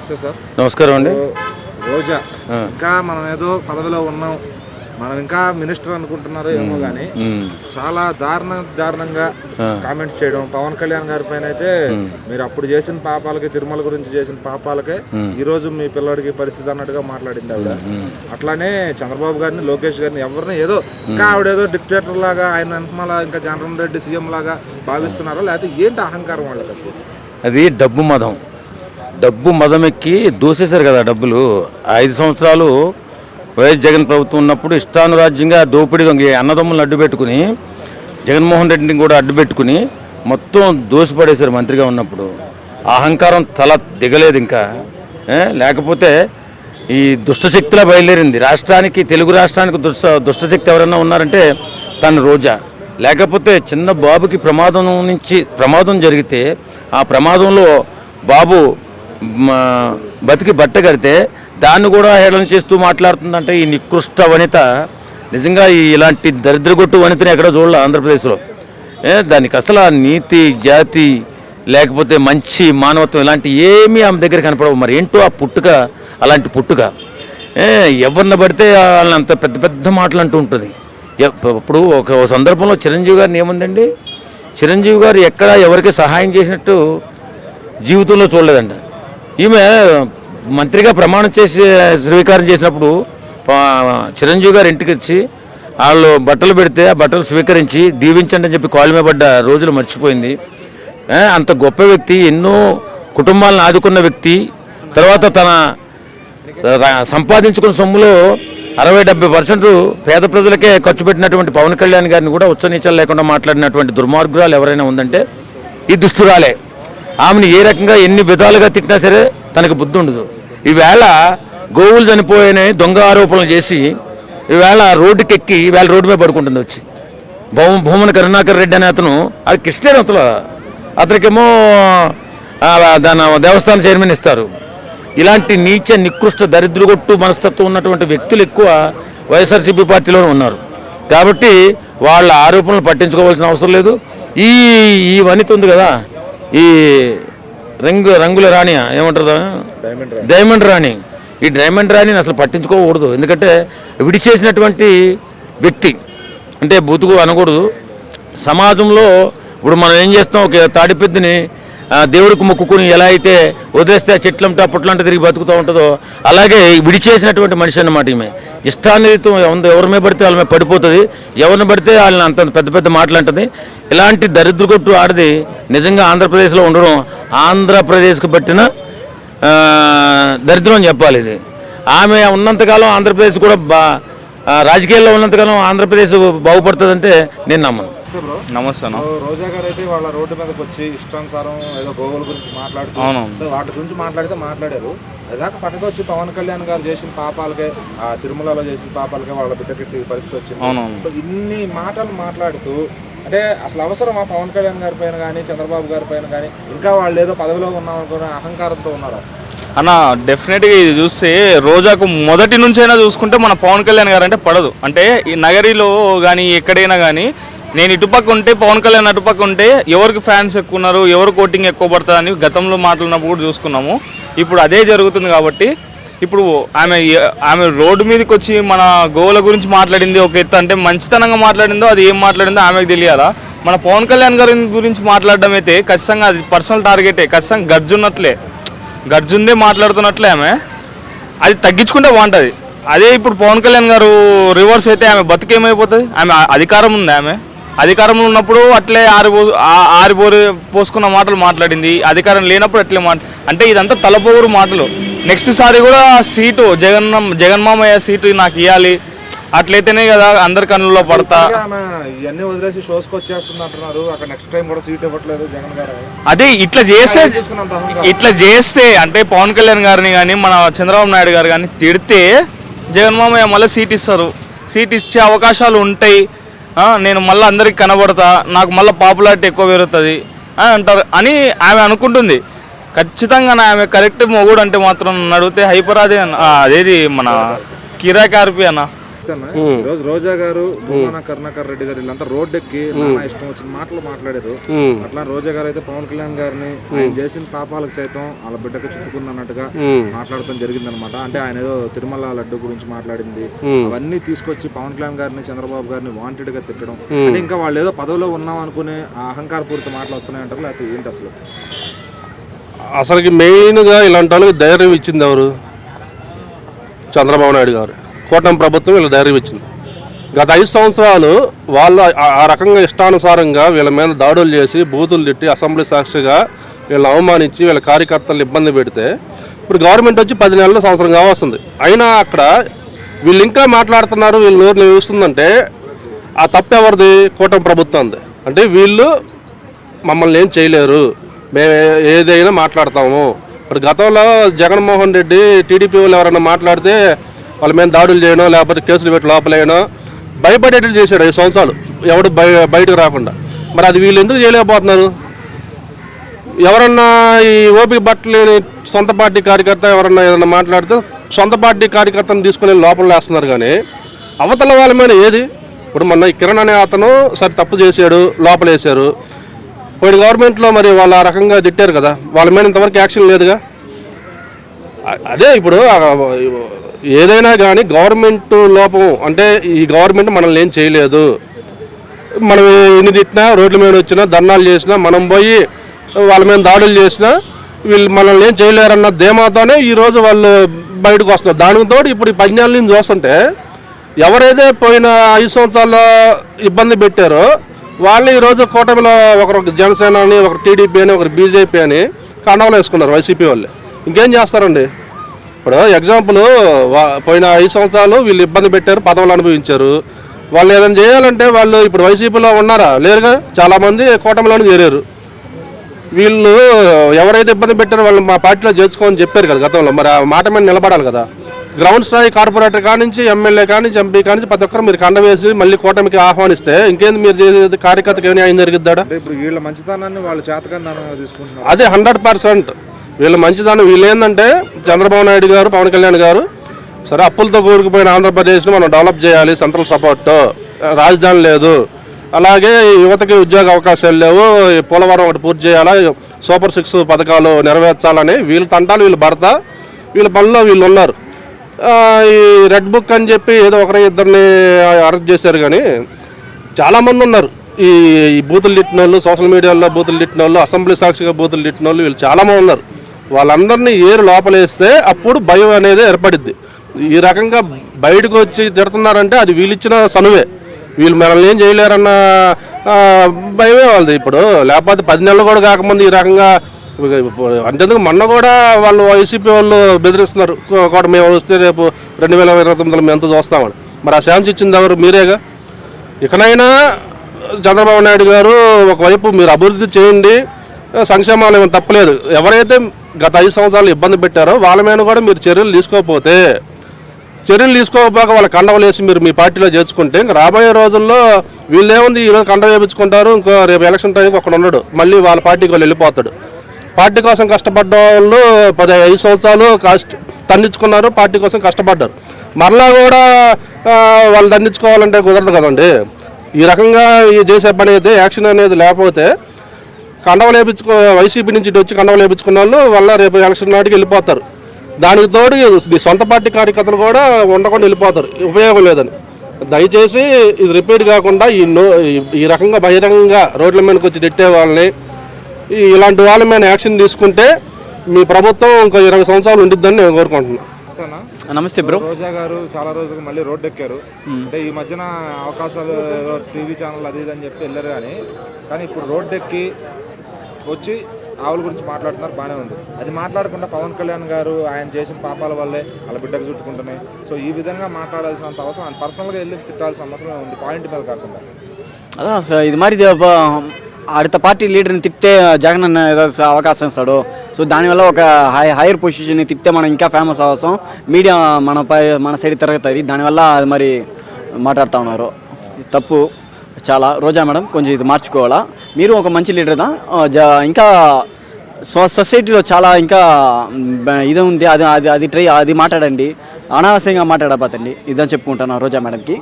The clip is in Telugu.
నమస్తే సార్. నమస్కారం అండి. రోజా ఇంకా మనం ఏదో పదవిలో ఉన్నాం, మనం ఇంకా మినిస్టర్ అనుకుంటున్నారో ఏమో కానీ చాలా దారుణంగా కామెంట్స్ చేయడం. పవన్ కళ్యాణ్ గారి పైన అయితే మీరు అప్పుడు చేసిన పాపాలకి, తిరుమల గురించి చేసిన పాపాలకే ఈ రోజు మీ పిల్లడికి పరిస్థితి అన్నట్టుగా మాట్లాడింది ఆవిడ. అట్లానే చంద్రబాబు గారిని, లోకేష్ గారిని, ఎవరిని ఏదో ఇంకా ఆవిడేదో డిక్టేటర్ లాగా, ఆయన వెనకమాల ఇంకా జగన్మోహన్ రెడ్డి సీఎం లాగా భావిస్తున్నారో, లేకపోతే ఏంటి అహంకారం వాళ్ళకి అసలు? అది డబ్బు మదం ఎక్కి దూసేశారు కదా డబ్బులు. 5 సంవత్సరాలు వైఎస్ జగన్ ప్రభుత్వం ఉన్నప్పుడు ఇష్టానురాజ్యంగా దోపిడీ అన్నదమ్ములను అడ్డుపెట్టుకుని, జగన్మోహన్ రెడ్డిని కూడా అడ్డుపెట్టుకుని మొత్తం దోసిపడేశారు మంత్రిగా ఉన్నప్పుడు. అహంకారం తల దిగలేదు ఇంకా. లేకపోతే ఈ దుష్టశక్తిలా బయలుదేరింది రాష్ట్రానికి, తెలుగు రాష్ట్రానికి దుష్టశక్తి ఎవరైనా ఉన్నారంటే తను రోజా. లేకపోతే చిన్న బాబుకి ప్రమాదం జరిగితే ఆ ప్రమాదంలో బాబు బతికి బట్ట కడితే దాన్ని కూడా హేళన చేస్తూ మాట్లాడుతుందంటే ఈ నికృష్ట వనిత నిజంగా ఇలాంటి దరిద్రగొట్టు వనితని ఎక్కడో చూడాలి ఆంధ్రప్రదేశ్లో. దానికి అసలు నీతి, జాతి, లేకపోతే మంచి మానవత్వం ఇలాంటి ఏమీ ఆమె దగ్గర కనపడవు. మరి ఏంటో ఆ పుట్టుక, అలాంటి పుట్టుక. ఎవరిని పడితే వాళ్ళని అంత పెద్ద పెద్ద మాటలు అంటూ ఉంటుంది. ఇప్పుడు ఒక సందర్భంలో చిరంజీవి గారిని ఏముందండి, చిరంజీవి గారు ఎక్కడ ఎవరికి సహాయం చేసినట్టు జీవితంలో చూడలేదండి. ఈమె మంత్రిగా ప్రమాణం చేసి స్వీకారం చేసినప్పుడు చిరంజీవి గారు ఇంటికి వచ్చి వాళ్ళు బట్టలు పెడితే ఆ బట్టలు స్వీకరించి దీవించండి అని చెప్పి కాలు మీద పడ్డ రోజులు మర్చిపోయింది. అంత గొప్ప వ్యక్తి, ఎన్నో కుటుంబాలను ఆదుకున్న వ్యక్తి. తర్వాత తన సంపాదించుకున్న సొమ్ములో 60-70% పేద ప్రజలకే ఖర్చు పెట్టినటువంటి పవన్ కళ్యాణ్ గారిని కూడా ఉచ్చనీచాలు లేకుండా మాట్లాడినటువంటి దుర్మార్గురాలు ఎవరైనా ఉందంటే ఈ దుష్టురాలే. ఆమెను ఏ రకంగా ఎన్ని విధాలుగా తిట్టినా సరే తనకు బుద్ధి ఉండదు. ఈవేళ గోవులు చనిపోయాయని దొంగ ఆరోపణలు చేసి ఈవేళ రోడ్డుకి ఎక్కి ఈవేళ రోడ్డు మీద పడుకుంటుంది వచ్చి. భూమన కరుణాకర్ రెడ్డి అనే అతను, అది క్రిస్టియన్ అతనికేమో దాని దేవస్థాన చైర్మన్ ఇస్తారు. ఇలాంటి నీచ, నికృష్ట, దరిద్రగొట్టు మనస్తత్వం ఉన్నటువంటి వ్యక్తులు ఎక్కువ వైఎస్ఆర్సీపీ పార్టీలోనే ఉన్నారు. కాబట్టి వాళ్ళ ఆరోపణలు పట్టించుకోవాల్సిన అవసరం లేదు. ఈ వనిత ఉంది కదా, ఈ రంగుల రాణి ఏమంటారు, డైమండ్ రాణి, ఈ డైమండ్ రాణిని అసలు పట్టించుకోకూడదు. ఎందుకంటే విడిచేసినటువంటి వ్యక్తి అంటే బూతుకు అనకూడదు. సమాజంలో ఇప్పుడు మనం ఏం చేస్తాం, ఒక తాడిపెద్దని దేవుడికి మొక్కుకుని ఎలా అయితే వదిలేస్తే చెట్లంటే పుట్లంటే తిరిగి బతుకుతూ ఉంటుందో అలాగే విడిచేసినటువంటి మనిషి అన్నమాట. ఈమె ఇష్టానితం ఎవరి మీద పడితే వాళ్ళ మీద పడిపోతుంది, ఎవరిని పడితే వాళ్ళని అంత పెద్ద పెద్ద మాటలంటుంది. ఇలాంటి దరిద్రగొట్టు ఆడది నిజంగా ఆంధ్రప్రదేశ్లో ఉండడం ఆంధ్రప్రదేశ్కి పట్టిన దరిద్రం అని చెప్పాలి. ఇది ఆమె ఉన్నంతకాలం ఆంధ్రప్రదేశ్ కూడా రాజకీయాల్లో ఉన్నంతకాలం ఆంధ్రప్రదేశ్ బాగుపడుతుందంటే నేను నమ్మను. నమస్తే. రోజా గారు అయితే వాళ్ళ రోడ్డు మీదకి వచ్చి ఇష్టానుసారం ఏదో గోవుల గురించి మాట్లాడుతూ వాటి గురించి మాట్లాడారు. అదాకా పక్కకు వచ్చి పవన్ కళ్యాణ్ గారు చేసిన పాపాలకే, ఆ తిరుమలలో చేసిన పాపాలకే వాళ్ళ బిడ్డకి పరిస్థితి వచ్చింది. సో ఇన్ని మాటలు మాట్లాడుతూ అంటే అసలు అవసరమా పవన్ కళ్యాణ్ గారి పైన కానీ, చంద్రబాబు గారి పైన కానీ ఇంకా వాళ్ళు ఏదో పదవిలో ఉన్నామనుకునే అహంకారంతో ఉన్నారా అన్న? డెఫినెట్గా ఇది చూస్తే రోజాకు మొదటి నుంచైనా చూసుకుంటే మన పవన్ కళ్యాణ్ గారు అంటే పడదు. అంటే ఈ నగరిలో కానీ ఎక్కడైనా కానీ నేను ఇటుపక్క ఉంటే పవన్ కళ్యాణ్ అటుపక్క ఉంటే ఎవరికి ఫ్యాన్స్ ఎక్కువ ఉన్నారు, ఎవరు కోటింగ్ ఎక్కువ పడుతుందని గతంలో మాట్లాడినప్పుడు కూడా చూసుకున్నాము. ఇప్పుడు అదే జరుగుతుంది. కాబట్టి ఇప్పుడు ఆమె రోడ్డు మీదకి వచ్చి మన గోవుల గురించి మాట్లాడింది ఒక ఎత్తు, అంటే మంచితనంగా మాట్లాడిందో అది ఏం మాట్లాడిందో ఆమెకు తెలియాలా. మన పవన్ కళ్యాణ్ గారి గురించి మాట్లాడడం అయితే ఖచ్చితంగా అది పర్సనల్ టార్గెటే, ఖచ్చితంగా గర్జుందే మాట్లాడుతున్నట్లే. ఆమె అది తగ్గించుకుంటే బాగుంటుంది. అదే ఇప్పుడు పవన్ కళ్యాణ్ గారు రివర్స్ అయితే ఆమె బతుకేమైపోతుంది? ఆమె అధికారం ఉంది, ఆమె అధికారంలో ఉన్నప్పుడు అట్లే ఆరిబోరి పోసుకున్న మాటలు మాట్లాడింది, అధికారం లేనప్పుడు అట్లే అంటే ఇదంతా తలపోగురు మాటలు. నెక్స్ట్ సారి కూడా సీటు జగన్మామయ్య సీటు నాకు ఇవ్వాలి, అట్లయితేనే కదా అందరి కన్నుల్లో పడతా. అదే ఇట్లా చేస్తే అంటే పవన్ కళ్యాణ్ గారిని కానీ మన చంద్రబాబు నాయుడు గారు కానీ తిడితే జగన్మామయ్య మళ్ళీ సీట్ ఇస్తారు, సీట్ ఇచ్చే అవకాశాలు ఉంటాయి. నేను మళ్ళీ అందరికి కనబడతా, నాకు మళ్ళీ పాపులారిటీ ఎక్కువ పెరుగుతుంది అంటారు అని ఆమె అనుకుంటుంది. ఖచ్చితంగా ఆమె కరెక్ట్ మొగుడు అంటే మాత్రం అడిగితే హైపరాది అదేది మన కిరాక్ ఆర్పి అన్న ఈ రోజు రోజా గారు, భూమన కరుణాకర్ రెడ్డి గారు వీళ్ళంతా రోడ్ ఎక్కి నానా ఇష్టం వచ్చిన మాటలు మాట్లాడారు. అట్లా రోజా గారు అయితే పవన్ కళ్యాణ్ గారిని ఆయన చేసిన పాపాలకు సైతం వాళ్ళ బిడ్డకు చుట్టుకుందన్నట్టుగా మాట్లాడటం జరిగిందనమాట. అంటే ఆయన ఏదో తిరుమల లడ్డు గురించి మాట్లాడింది, అవన్నీ తీసుకొచ్చి పవన్ కళ్యాణ్ గారిని, చంద్రబాబు గారిని వాంటెడ్ గా తిట్టడం. అంటే ఇంకా వాళ్ళు ఏదో పదవిలో ఉన్నాం అనుకునే అహంకారపూరిత మాటలు వస్తున్నాయి అంటారు, లేకపోతే ఏంటి అసలు? అసలుకి మెయిన్గా ఇలాంటి వాళ్ళకి ధైర్యం ఇచ్చింది ఎవరు? చంద్రబాబు నాయుడు గారు, కూటమి ప్రభుత్వం వీళ్ళకి ధైర్యం ఇచ్చింది. గత 5 సంవత్సరాలు వాళ్ళు ఆ రకంగా ఇష్టానుసారంగా వీళ్ళ మీద దాడులు చేసి బూతులు తిట్టి అసెంబ్లీ సాక్షిగా వీళ్ళని అవమానించి వీళ్ళ కార్యకర్తలను ఇబ్బంది పెడితే ఇప్పుడు గవర్నమెంట్ వచ్చి 10 నెలల సంవత్సరం కావస్తుంది. అయినా అక్కడ వీళ్ళు ఇంకా మాట్లాడుతున్నారు, వీళ్ళు నోరు నిలుస్తుందంటే ఆ తప్పు ఎవరిది? కూటమి ప్రభుత్వంది. అంటే వీళ్ళు మమ్మల్ని ఏం చేయలేరు, మేము ఏదైనా మాట్లాడతాము. ఇప్పుడు గతంలో జగన్మోహన్ రెడ్డి టీడీపీ వాళ్ళు ఎవరైనా మాట్లాడితే వాళ్ళ మీద దాడులు చేయడం, లేకపోతే కేసులు పెట్టి లోపలేయడం, భయపడేటట్టు చేశాడు 5 సంవత్సరాలు, ఎవడు బయటకు రాకుండా. మరి అది వీళ్ళు ఎందుకు చేయలేకపోతున్నారు? ఎవరన్నా ఈ ఓపిక బట్టలేని సొంత పార్టీ కార్యకర్త ఎవరన్నా ఏదన్నా మాట్లాడితే సొంత పార్టీ కార్యకర్తను తీసుకుని లోపల వేస్తున్నారు. కానీ అవతల వాళ్ళ మీద ఏది? ఇప్పుడు మొన్న ఈ కిరణ్ అనే అతను సరే తప్పు చేశాడు, లోపలేశారు. ఇప్పుడు గవర్నమెంట్లో మరి వాళ్ళు ఆ రకంగా తిట్టారు కదా, వాళ్ళ మీద ఇంతవరకు యాక్షన్ లేదుగా. అదే ఇప్పుడు ఏదైనా కానీ గవర్నమెంట్ లోపం. అంటే ఈ గవర్నమెంట్ మనల్ని ఏం చేయలేదు, మనం ఎన్ని తిట్టినా, రోడ్ల మీద వచ్చినా, ధర్నాలు చేసినా, మనం పోయి వాళ్ళ మీద దాడులు చేసినా వీళ్ళు మనల్ని ఏం చేయలేరన్న ధీమాతోనే ఈరోజు వాళ్ళు బయటకు వస్తున్నారు. దానితో ఇప్పుడు ఈ 10 నెలల నుంచి చూస్తుంటే ఎవరైతే పోయిన 5 సంవత్సరాల్లో ఇబ్బంది పెట్టారో వాళ్ళు ఈరోజు కూటమిలో ఒకరు జనసేన అని, ఒకరు టీడీపీ అని, ఒకరు బీజేపీ అని కండవలు వేసుకున్నారు వైసీపీ వాళ్ళు. ఇంకేం చేస్తారండి? ఇప్పుడు ఎగ్జాంపుల్ పోయిన 5 సంవత్సరాలు వీళ్ళు ఇబ్బంది పెట్టారు, పదవులు అనుభవించారు. వాళ్ళు ఏదైనా చేయాలంటే వాళ్ళు ఇప్పుడు వైసీపీలో ఉన్నారా? లేరుగా. చాలామంది కూటమిలోనే చేరారు. వీళ్ళు ఎవరైతే ఇబ్బంది పెట్టారో వాళ్ళు మా పార్టీలో చేర్చుకోమని చెప్పారు కదా గతంలో. మరి ఆ మాట మీద నిలబడాలి కదా. గ్రౌండ్ స్థాయి కార్పొరేటర్ కానించి, ఎమ్మెల్యే కానించి, ఎంపీ కానించి ప్రతి ఒక్కరు మీరు కండ వేసి మళ్ళీ కూటమికి ఆహ్వానిస్తే ఇంకేంది మీరు చేసేది? కార్యకర్తకి ఏమైనా ఆయన జరిగిద్దాడా? ఇప్పుడు వీళ్ళ మంచితనాన్ని వాళ్ళు చేతకందనం తీసుకుంటున్నారు. అదే 100% వీళ్ళ మంచిదనం. వీళ్ళు ఏంటంటే చంద్రబాబు నాయుడు గారు, పవన్ కళ్యాణ్ గారు సరే అప్పులతో కూరుకుపోయిన ఆంధ్రప్రదేశ్ను మనం డెవలప్ చేయాలి, సెంట్రల్ సపోర్ట్, రాజధాని లేదు, అలాగే యువతకి ఉద్యోగ అవకాశాలు లేవు, పోలవరం ఒకటి పూర్తి చేయాలా, సూపర్ 6 పథకాలు నెరవేర్చాలని వీళ్ళు తంటాలు, వీళ్ళు భర్త, వీళ్ళ పనిలో వీళ్ళు ఉన్నారు. ఈ రెడ్ బుక్ అని చెప్పి ఏదో ఒకరి ఇద్దరిని అరెస్ట్ చేశారు. కానీ చాలామంది ఉన్నారు ఈ బూతులు తిట్టిన వాళ్ళు, సోషల్ మీడియాలో బూతులు తిట్టిన వాళ్ళు, అసెంబ్లీ సాక్షిగా బూతులు తిట్టిన వాళ్ళు, వీళ్ళు చాలామంది ఉన్నారు. వాళ్ళందరినీ ఏరు లోపలేస్తే అప్పుడు భయం అనేది ఏర్పడిద్ది. ఈ రకంగా బయటకు వచ్చి తిడుతున్నారంటే అది వీళ్ళిచ్చిన సనువే. వీళ్ళు మనల్ని ఏం చేయలేరన్న భయమే వాళ్ళది. ఇప్పుడు లేకపోతే 10 నెలలు కూడా కాకముందు ఈ రకంగా అంతేందుకు మొన్న కూడా వాళ్ళు వైసీపీ వాళ్ళు బెదిరిస్తున్నారు, కూడా మేము వస్తే రేపు 2029లో మేము ఎంత చూస్తామని. మరి ఆ ఛాన్స్ ఇచ్చింది ఎవరు? మీరేగా. ఇకనైనా చంద్రబాబు నాయుడు గారు ఒకవైపు మీరు అభివృద్ధి చేయండి, సంక్షేమాలు ఏమైనా తప్పలేదు. ఎవరైతే గత 5 సంవత్సరాలు ఇబ్బంది పెట్టారో వాళ్ళ మీద కూడా మీరు చర్యలు తీసుకోకపోక వాళ్ళ కండవలు వేసి మీరు మీ పార్టీలో చేర్చుకుంటే ఇంకా రాబోయే రోజుల్లో వీళ్ళు ఏముంది, ఈరోజు కండ వేయించుకుంటారు, ఇంకో రేపు ఎలక్షన్ టైంకి ఒకడు ఉండడు, మళ్ళీ వాళ్ళ పార్టీకి వాళ్ళు వెళ్ళిపోతాడు. పార్టీ కోసం కష్టపడ్డ వాళ్ళు 5 సంవత్సరాలు దండించుకున్నారు, పార్టీ కోసం కష్టపడ్డారు. మరలా కూడా వాళ్ళు దండించుకోవాలంటే కుదరదు కదండి. ఈ రకంగా చేసే పని అయితే యాక్షన్ అనేది లేకపోతే కండవలు వైసీపీ నుంచి వచ్చి కండవలు వేయించుకున్న వాళ్ళు రేపు ఎలక్షన్ నాటికి వెళ్ళిపోతారు. దానికి తోడు మీ సొంత పార్టీ కార్యకర్తలు కూడా ఉండకుండా వెళ్ళిపోతారు, ఉపయోగం లేదని. దయచేసి ఇది రిపీట్ కాకుండా ఈ రకంగా బహిరంగంగా రోడ్ల మీదకి వచ్చి తిట్టే వాళ్ళని, ఇలాంటి వాళ్ళ మీద యాక్షన్ తీసుకుంటే మీ ప్రభుత్వం ఇంకో 20 సంవత్సరాలు ఉండిద్దని నేను కోరుకుంటున్నాను. నమస్తే బ్రో. రోజా గారు చాలా రోజులకు మళ్ళీ రోడ్డు ఎక్కారు. అంటే ఈ మధ్యన అవకాశాలు టీవీ ఛానల్ అది ఇది అని చెప్పి వెళ్ళారు. కానీ ఇప్పుడు రోడ్డు ఎక్కి వచ్చి ఆవుల గురించి మాట్లాడుతున్నారు, బాగానే ఉంది. అది మాట్లాడకుండా పవన్ కళ్యాణ్ గారు ఆయన చేసిన పాపాల వల్లే వాళ్ళ బిడ్డకు చుట్టుకుంటున్నాయి. సో ఈ విధంగా మాట్లాడాల్సినంత అవసరం, ఆయన పర్సనల్గా వెళ్ళి తిట్టాల్సిన అవసరం ఉంది, పాయింట్ మీద కాకుండా. అதான் సార్, ఇది మరి அடுத்த పార్టీ లీడర్ని తిప్పితే జగన్ అన్న ఏదో అవకాశం ఇస్తాడు. సో దానివల్ల ఒక హైయర్ పొజిషన్ని తిప్పితే మనం ఇంకా ఫేమస్ అవసరం, మీడియా మన సైడ్ తిరుగుతుంది. దానివల్ల అది మరి మాట్లాడుతూ ఉన్నారు, తప్పు చాలా. రోజా మేడం కొంచెం ఇది మార్చుకోవాలా. మీరు ఒక మంచి లీడర్ ఇంకా సొసైటీలో చాలా ఇంకా ఇది ఉంది, అది మాట్లాడండి. అనవసరంగా మాట్లాడబోతండి ఇదని చెప్పుకుంటాను రోజా మేడంకి.